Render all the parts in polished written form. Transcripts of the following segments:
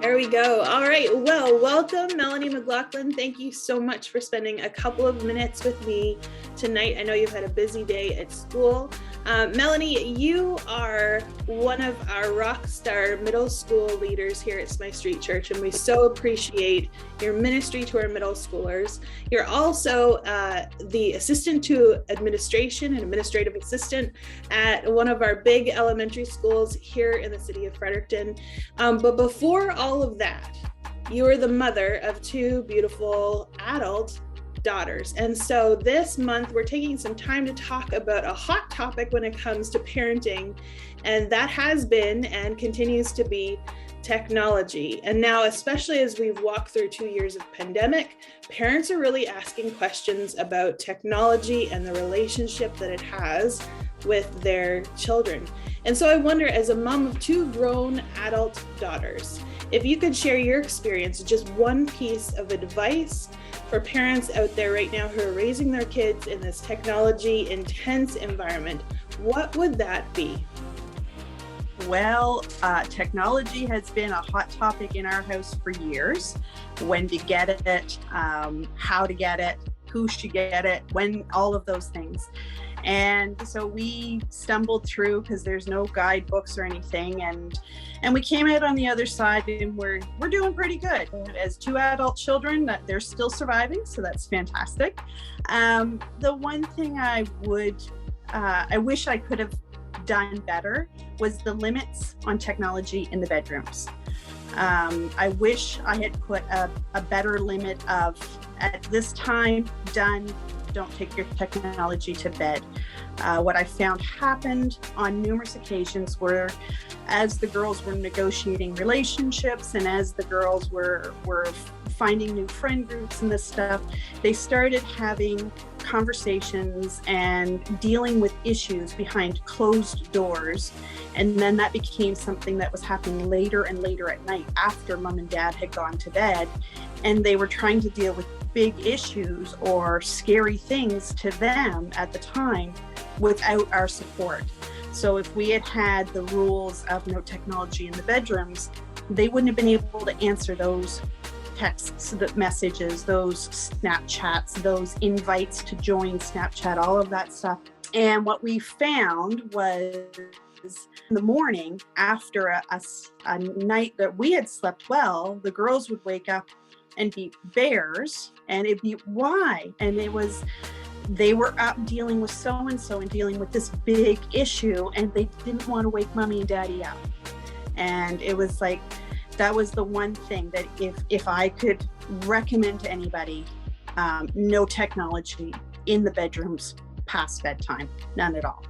There we go. All right. Well, welcome, Melanie McLaughlin. Thank you so much for spending a couple of minutes with me tonight. I know you've had a busy day at school. Melanie, you are one of our rock star middle school leaders here at Smythe Street Church, and we so appreciate your ministry to our middle schoolers. You're also the assistant to administration and administrative assistant at one of our big elementary schools here in the city of Fredericton. But before all of that, you are the mother of two beautiful adult daughters. And so this month we're taking some time to talk about a hot topic when it comes to parenting, and that has been and continues to be technology. And now, especially as we've walked through 2 years of pandemic, parents are really asking questions about technology and the relationship that it has with their children. And so I wonder, as a mom of two grown adult daughters, if you could share your experience, just one piece of advice for parents out there right now who are raising their kids in this technology intense environment, what would that be? Well, technology has been a hot topic in our house for years. When to get it, how to get it, who should get it, when, all of those things. And so we stumbled through because there's no guidebooks or anything, and we came out on the other side, and we're doing pretty good. As two adult children, they're still surviving, so that's fantastic. The one thing I wish I could have done better was the limits on technology in the bedrooms. I wish I had put a better limit of, at this time, done, don't take your technology to bed. What I found happened on numerous occasions were, as the girls were negotiating relationships and as the girls were finding new friend groups and this stuff, they started having conversations and dealing with issues behind closed doors. And then that became something that was happening later and later at night after mom and dad had gone to bed, and they were trying to deal with big issues or scary things to them at the time without our support. So if we had had the rules of no technology in the bedrooms, they wouldn't have been able to answer those texts, the messages, those Snapchats, those invites to join Snapchat, all of that stuff. And what we found was, in the morning after a night that we had slept well, the girls would wake up and be bears, and it'd be why? And they were up dealing with so-and-so and dealing with this big issue, and they didn't want to wake mommy and daddy up. And it was like, that was the one thing that if I could recommend to anybody, no technology in the bedrooms past bedtime, none at all.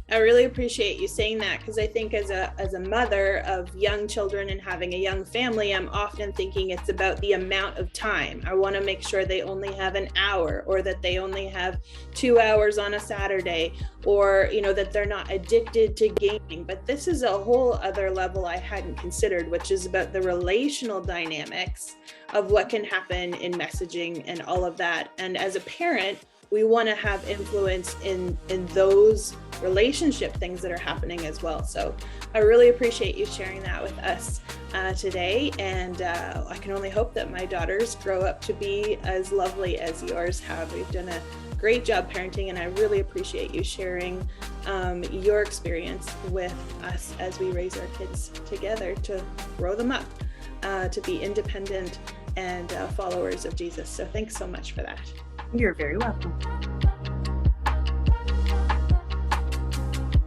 I really appreciate you saying that, because I think as a mother of young children and having a young family, I'm often thinking it's about the amount of time. I want to make sure they only have an hour, or that they only have 2 hours on a Saturday, or that they're not addicted to gaming. But this is a whole other level I hadn't considered, which is about the relational dynamics of what can happen in messaging and all of that. And as a parent, we want to have influence in those relationship things that are happening as well. So I really appreciate you sharing that with us today. And I can only hope that my daughters grow up to be as lovely as yours have. We've done a great job parenting, and I really appreciate you sharing your experience with us as we raise our kids together to grow them up to be independent and followers of Jesus. So thanks so much for that. You're very welcome.